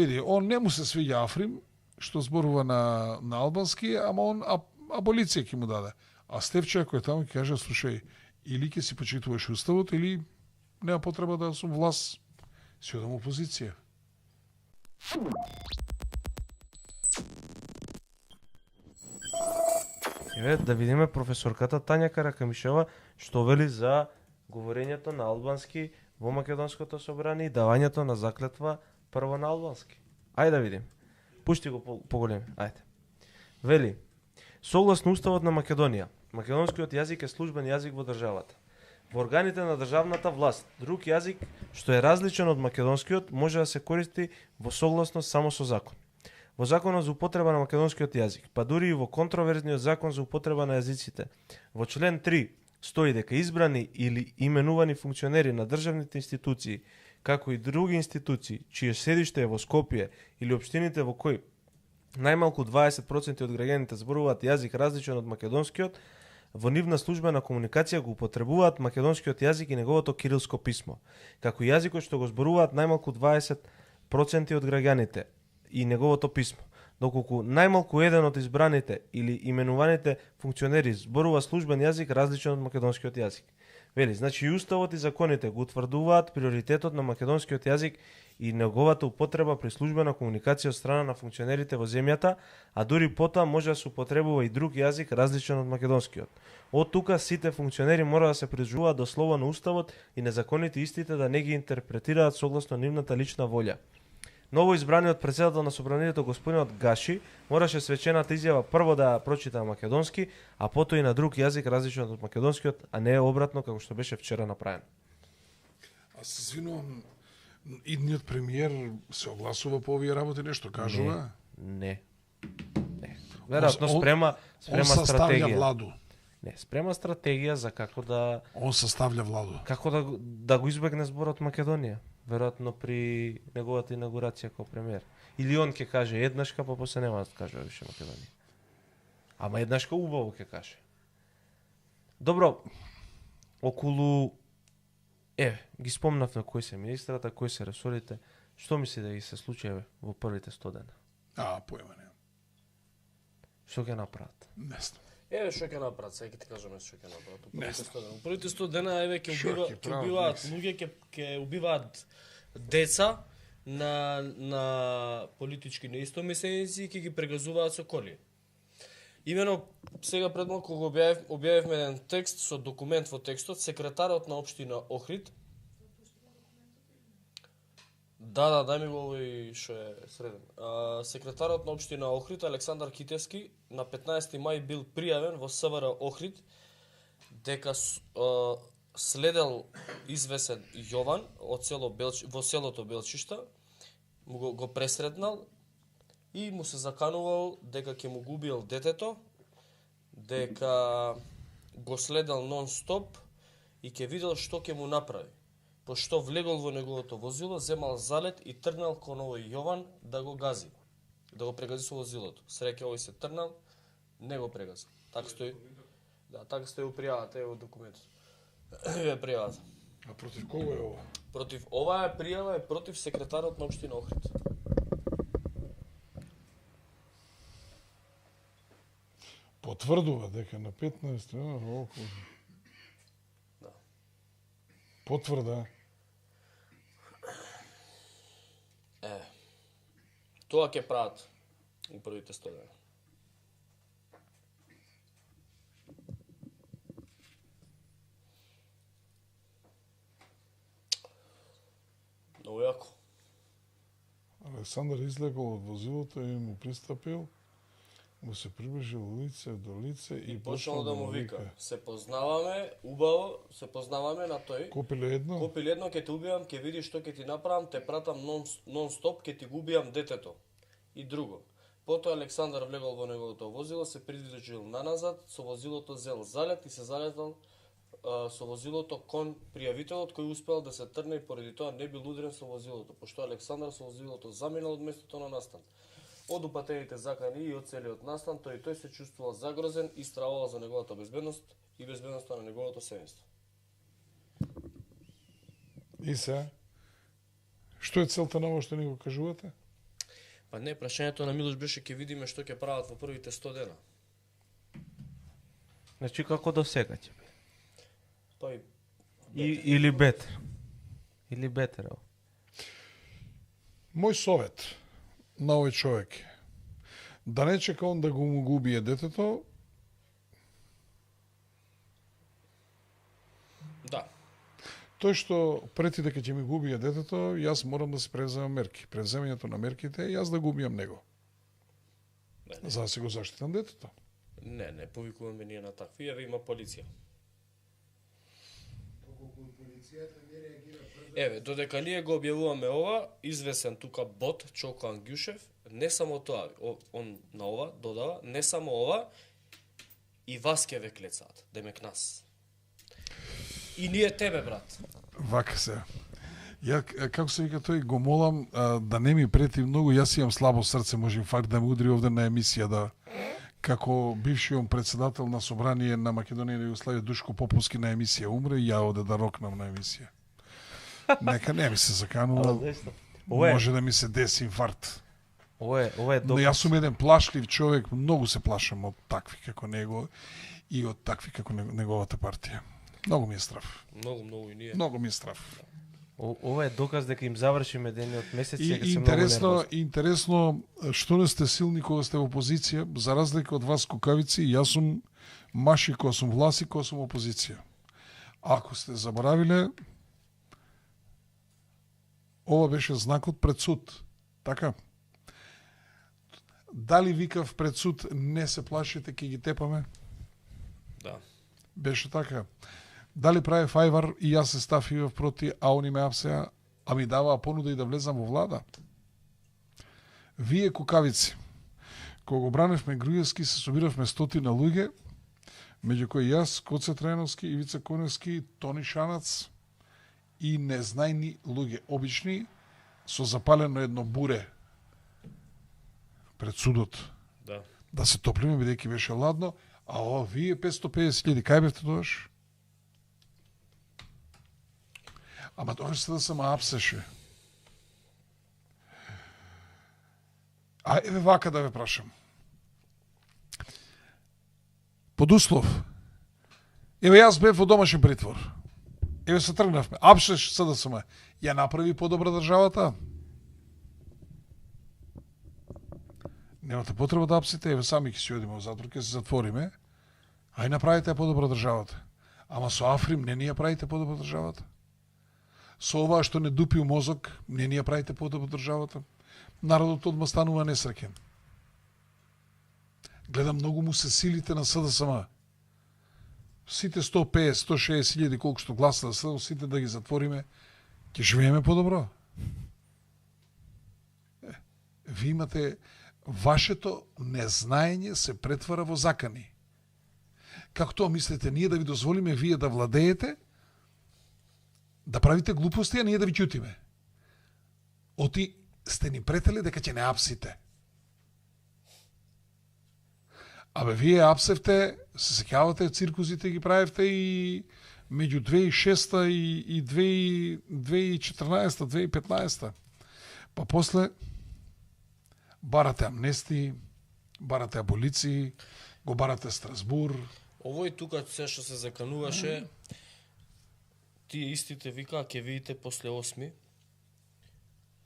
Види, он не му се свиѓа Африм, што зборува на албански, ама он аболиција ќе му даде. А Стефче, кој е таму, ќе каже, слушај, или ќе си почитуваш уставот, или нема потреба да сум власт, си одам опозиција. Еве да видиме професорката Тања Каракамишева што вели за говорењето на албански во Македонското собрание и давањето на заклетва прво на албански. Ајде да видим. Пушти го поголеми. Ајде. Вели: согласно уставот на Македонија, македонскиот јазик е службен јазик во државата. Во органите на државната власт, друг јазик што е различен од македонскиот може да се користи во согласност само со закон. Во Законот за употреба на македонскиот јазик, па дури и во контроверзниот закон за употреба на јазиците, во член 3 стои дека избрани или именувани функционери на државните институции, како и други институции, чие седиште е во Скопје или општините во кои најмалку 20% од граѓаните зборуваат јазик различен од македонскиот, во нивна службена комуникација го употребуваат македонскиот јазик и неговото кирилско писмо, како јазикот што го зборуваат најмалку 20% од граѓаните и неговото писмо, доколку најмалку еден од избраните или именуваните функционери зборува службен јазик различен од македонскиот јазик. Вели, значи и уставот и законите го утврдуваат приоритетот на македонскиот јазик и неговата употреба при службена комуникација од страна на функционерите во земјата, а дури потоа може да се употребува и друг јазик различен од македонскиот. Од тука сите функционери мора да се придржуваат до слово на уставот и незаконите истите да не ги интерпретираат согласно нивната лична волја. Ново избраниот председател на собранието господинот Гаши мораше свечената изјава прво да прочита на македонски, а потоа и на друг јазик различен од македонскиот, а не обратно како што беше вчера направено. А се извинувам, идниот премиер се огласува по овие работи, нешто кажува? Не. Веројатно спрема он составља стратегија. владу. Не, спрема стратегија за како да Он составља владу. како да го избегне зборот Македонија, веројатно при неговата инаугурација како премиер. Или он ќе каже еднашка, па после нема да каже више Македонија. Ама еднашка убаво ќе каже. Добро, околу ги спомнавме кои се министрата, кои се ресорите, што мисли да ги се случи во првите 100 дена? Појма не. Што ќе направат? Не знам. Што ќе направат, сега ќе ти кажеме што ќе направат. Не Во првите 100 дена ќе прават, убиваат луѓе, ќе убиваат деца на политички неистомисленици и ќе ги прегазуваат со коли. Имено сега пред малку го објавивме еден текст со документ во текстот, секретарот на општина Охрид. Да, дај ми го овој што е среден. Секретарот на општина Охрид Александар Китевски на 15 мај бил пријавен во СВР Охрид дека следел извесен Јован од во селото Белчишта, го пресретнал и му се заканувал дека ќе му губил детето, дека го следел нон-стоп и ќе видел што ќе му направи. Пошто влегол во неговото возило, земал залет и тргнал кон овој Јован да го гази, да го прегази со возилото. Среќа овој се тргнал, не го прегази. Така стои. Да, така стои у пријавата, ево документот. Е пријавата. А против кого е ова? Против оваа пријава е против секретарот на општина Охрид. Потврдува дека на 15 околу. Да. Потврда. Тоа ќе прават у првите 100 дена. Много јако. Александар излегол од возилото и му пристапил, му се приближил лице до лице и почнал да му вика. Се познаваме, убаво, се познаваме на тој. Купиле едно? Купил едно, ќе те убивам, ќе видиш што ќе ти направам, те пратам нон-стоп, ќе ти губиам детето. И друго. Потоа Александар влегол во неговото возило, се придвижил наназад, со возилото зел залет и се залетал со возилото кон пријавителот кој успел да се трне и поради тоа не бил удрен со возилото, пошто Александар со возилото заминал од местото на настан. Од упатените закани и од целиот настан, тој се чувствувал загрозен и стравувал за неговата безбедност и безбедноста на неговото семејство. И се? Што е целта на ово што ни го кажувате? Па не, прашањето на Милош беше ќе видиме што ќе прават во првите 100 дена. Значи како до сега ќе биде. Па и Или бетер. Или бетер, ево. Мој совет на овој човек е да не чека он да го убие детето, да. тој што прети дека ќе ми го убие детето, јас морам да се преземам мерки. Преземањето на мерките е јас да го убијам него. Не, За да се го заштитам детето. не, повикуваме ние на такви, еве има полиција. Еве, додека ние го објавуваме ова, извесен тука бот Чоко Ангјушев, не само тоа, он на ова додава, не само ова, и вас ќе ве клецаат, демек нас. И ние тебе, брат. Вака се. Ја, како се вика тој, го молам да не ми прети многу, јас имам слабо срце, може инфаркт да ме удри овде на емисија, да како бившиот председател на собрание на Македонија и Југославија Душко Поповски на емисија умре и ја оде да рокнам на емисија. Нека не ми се заканува, може да ми се деси инфаркт. Ова е Но доказ. јас сум еден плашлив човек, многу се плашам од такви како него и од такви како неговата партија. Многу ми е страв. Многу и ние. Многу ми е страв. Ова е доказ дека им завршиме денот месец И дека се многу нервозни. интересно што не сте силни кога сте во опозиција, за разлика од вас кукавици, јас сум маши кога сум власт и кога сум опозиција. Ако сте заборавиле, ова беше знакот пред суд. Така? Дали викав пред суд не се плашите, ќе ги тепаме? Да. Беше така. Дали прави фајвар и јас се стафив проти, а они ме апсеа, а ми даваа понуда и да влезам во влада? Вие кукавици, кога го браневме Груевски, се собиравме стотина луѓе, меѓу кои јас, Коце Треновски, Ивица Коневски, Тони Шанац и незнајни луѓе, обични, со запалено едно буре пред судот. Да. Да се топлиме, бидејќи беше ладно, а вие 550.000, кај бевте тогаш? Ама тогаш се да се ма апсеше. А еве вака да ве прашам. Под услов. Еве јас бев во домашен притвор. Еве се тргнавме. Апсеш СДСМ. Ја направи подобра државата? Немате потреба да апсите, еве сами ќе си одиме во затвор, ќе се затвориме. Ај направите ја подобра државата. Ама со Африм не ни ја правите подобра државата. Со ова што не дупи у мозок, не ни ја правите подобра државата. Народот одма станува несреќен. Гледам многу му се силите на СДСМ. Сите 150, 160.000 колку што гласа да сите да ги затвориме, ќе живееме подобро. Ви имате вашето незнаење се претвара во закани. Како тоа мислите, ние да ви дозволиме вие да владеете, да правите глупости, а ние да ви ќутиме? Оти сте ни претели дека ќе не апсите. Абе, вие апсевте, се сеќавате, циркузите ги правевте и меѓу 2006 и 2014, 2015. Па после барате амнести, барате аболиции, го барате Страсбур. Овој тука се што се закануваше, тие истите вика, ќе видите после 8,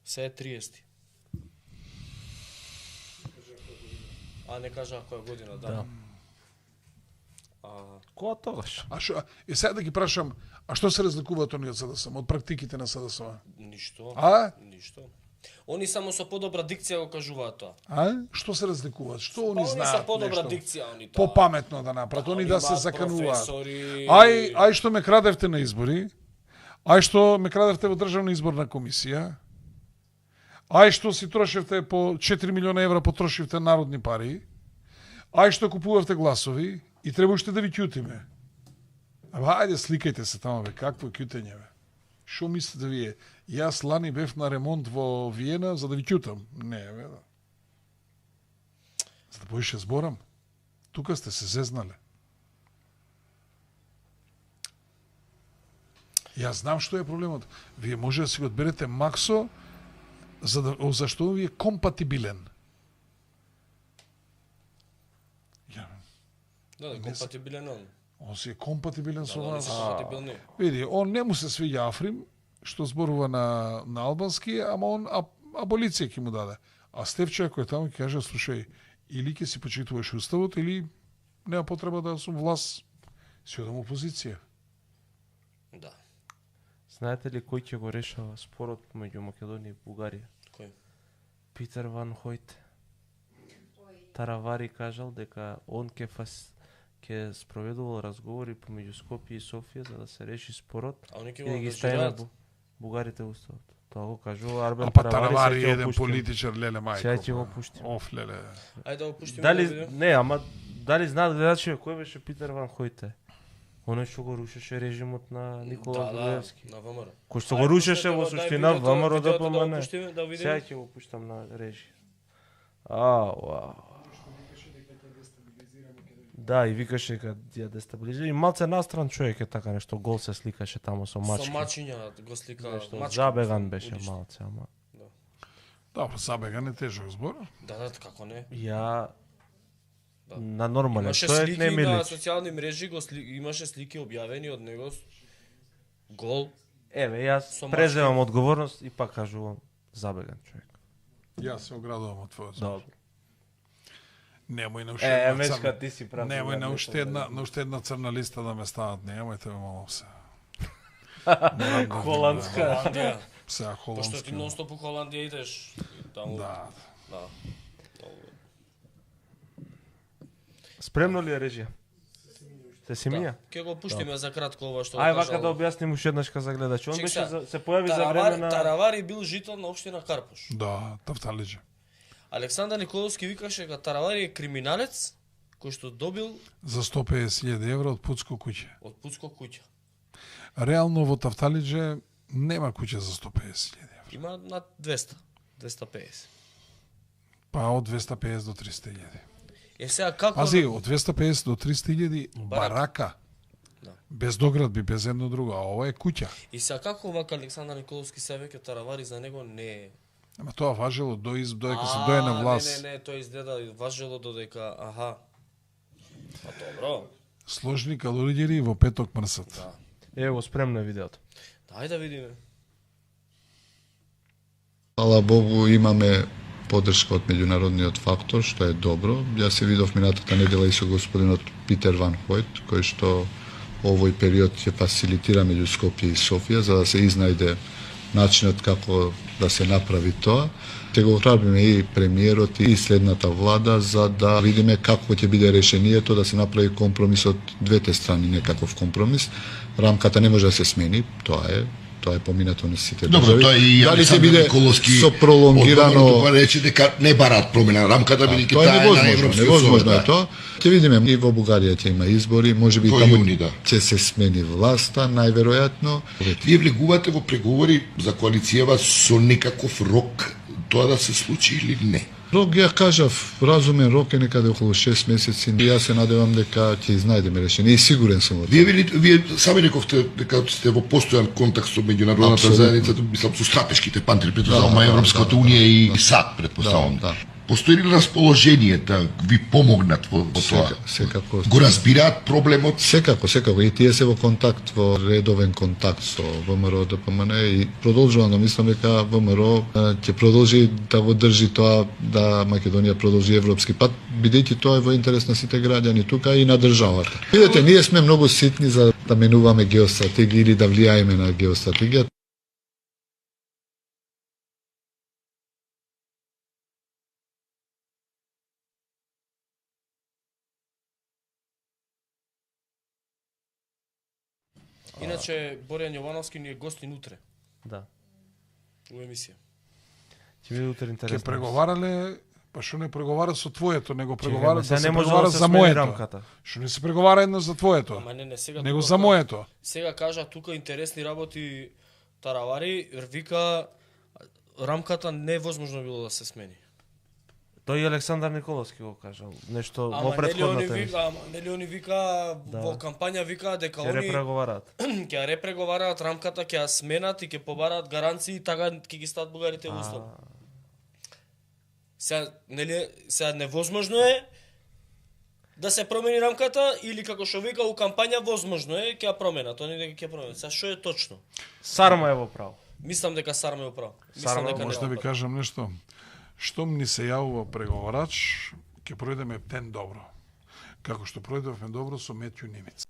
се е 30. А не кажа која година, да. Кога тогаш? А шо, и сега да ги прашам, а што се разликуваат они од СДСМ, од практиките на СДСМ? Ништо. А? Ништо. Они само со подобра дикција го кажуваат тоа. А? Што се разликуваат? Што они Они знаат со подобра нешто? дикција, они тоа. Попаметно да направат, они да се имаат закануваат. професори. Ај што ме крадевте на избори, ај што ме крадевте во Државна изборна комисија, ај што си трошевте по 4 милиона евра потрошивте народни пари, ај што купувавте гласови и требаше да ви ќутиме. Ама ајде сликајте се тамо, бе, какво е ќутење, бе? Шо мислите вие? Јас лани бев на ремонт во Виена за да ви ќутам. Не, бе, да. За да поише зборам. Тука сте се зезнале. Јас знам што е проблемот. Вие може да си го одберете Максо зашто ви е компатибилен. Ја, Да, компатибилен он. он си е компатибилен со Да, вас. се компатибилни. Види, он не му се свиѓа Африм, што зборува на албански, ама он аболиција ќе му даде. А Стефче, кој е таму, ќе каже, слушај, или ќе си почитуваш уставот, или нема потреба да сум власт, си одам опозиција. Да. Знаете ли кој ќе го решава спорот меѓу Македонија и Бугарија? Кој? Питер Ван Хојте. Таравари кажал дека он ќе спроведувал разговори помеѓу Скопје и Софија за да се реши спорот А они ќе и го да ги стави на ангажираат. бугарите уставот. Тоа го кажува Арбен А па Таравари. Таравари сега ќе е го еден пуштиме. политичар, леле мајко. Сега ќе го пуштиме. Оф, леле. Ајде да го пуштиме. Дали да видиме. не, ама дали знаат гледачи кој беше Питер Ван Хојте? Оној што го рушеше режимот на Никола Груевски. на ВМРО. Кој што го рушеше во суштина ВМРО Да ДПМН. пуштиме, да Сега видиме. ќе го пуштам на режија. Вау. Да, и викаше дека ја дестабилизира. И малце настран човек е така нешто, гол се сликаше тамо со Со мачки. мачиња го слика. Нешто мачка. забеган беше Удиште. малце, ама. Добро, забеган е тежок збор. Да, како не. Ја Да. на нормален Имаше човек слики не ми на личи. социјални мрежи, имаше слики објавени од него. Гол. Еве, јас Со преземам одговорност и пак кажувам забеган човек. Јас се оградувам од твојот збор. Добро. Немој на уште една Мечка, ти си прав. Немој на не уште сум една, да на уште една црна листа да ме стават. Немојте ме молам се. Холандска. Холандија. Сега Пошто ти холандски. нон-стоп у Холандија идеш. Таму. Да. Да. Спремно ли е режија? Се си мија? Ќе го пуштиме за кратко ова што Ај го вака да кажал. објасним уште еднаш за гледач. Он Чек беше сега. се појави за време на Таравари бил жител на општина Карпуш. Да, Тафталиџе. Александар Николовски викаше дека Таравари е криминалец кој што добил За 150.000 евра од Пуцко куќе. од Пуцко куќа. Реално во Тафталиџе нема куќе за 150.000 евра. Има над 200, 250. Па од 250 до 300.000. Сега како Пази, од 250 до 300.000 барака. Да. Без доградби, без едно друго, а ова е куќа. И сега како вака Александар Николовски се веќе Таравари за него не е. Ама тоа важело додека се дое на власт. Не, тоа изгледа важело додека, аха. Па добро. Сложни калоригери во петок мрсат. Да. Ево спремно е видеото. Дај да видиме. Фала Богу, имаме поддршка од меѓународниот фактор, што е добро. Јас се видов минатата недела и со господинот Питер Ван Хојт, кој што овој период ќе фасилитира меѓу Скопје и Софија за да се изнајде начинот како да се направи тоа. Ќе го ohrabrime и премиерот и следната влада за да видиме како ќе биде решението да се направи компромис од двете страни, некаков компромис. Рамката не може да се смени, тоа е поминато на сите Добро, држави. тоа и Дали ќе Александар биде Николовски со пролонгирано тоа рече дека не бараат промена на рамката, бидејќи тоа е таа е на невозможно, Европскиот невозможно е совет. тоа. Ќе видиме и во Бугарија ќе има избори, можеби Во таму јуни, да. ќе се смени власта, најверојатно. Вие влегувате во преговори за коалицијава со некаков рок тоа да се случи или не? Рок ја кажав, разумен рок е некаде околу 6 месеци и јас се надевам дека ќе изнајдеме решение и сигурен сум во тоа. Вие сами рековте дека сте во постојан контакт со меѓународната Апсолутно. заедница, мислам со стратешките партнери, претпоставувам Европската унија и САД, претпоставувам. Да. Постои ли расположение да ви помогнат во тоа? Секако. Го разбираат проблемот? Секако и тие се во контакт, во редовен контакт со ВМРО ДПМН и продолжувам да мислам дека ВМРО ќе продолжи да го држи тоа да Македонија продолжи европски пат, бидејќи тоа е во интерес на сите граѓани тука и на државата. Видете, ние сме многу ситни за да менуваме геостратегија или да влијаеме на геостратегија. Иначе Борјан Јовановски ни е гостин утре Да. у емисија. Ќе биде утре Ке интересно. преговарале, па што не преговара со твоето, него Ќе преговара видиме. Сега да се не може преговара да се за смени моето. рамката. Што не се преговара едно за твоето, Ама не, сега него тука за моето. Сега кажа тука интересни работи Таравари, вика рамката не е возможно било да се смени. Тој и Александар Николовски го кажал, нешто во Ама нели претходната емисија. они вика во кампања вика дека Ќе они репреговараат. ќе ја репреговараат рамката, ќе ја сменат и ќе побараат гаранции и така ќе ги стат бугарите во услов. Сега невозможно е да се промени рамката или како што вика у кампања возможно е ќе ја променат, они дека ќе променат. Сега што е точно? Сарма е во право. Мислам дека Сарма е во право. Сарма, Мислам дека Може да ви кажам нешто. Штом ни се јавува преговорач, ќе пројдеме птен добро. Како што пројдовме добро со Метју Немец.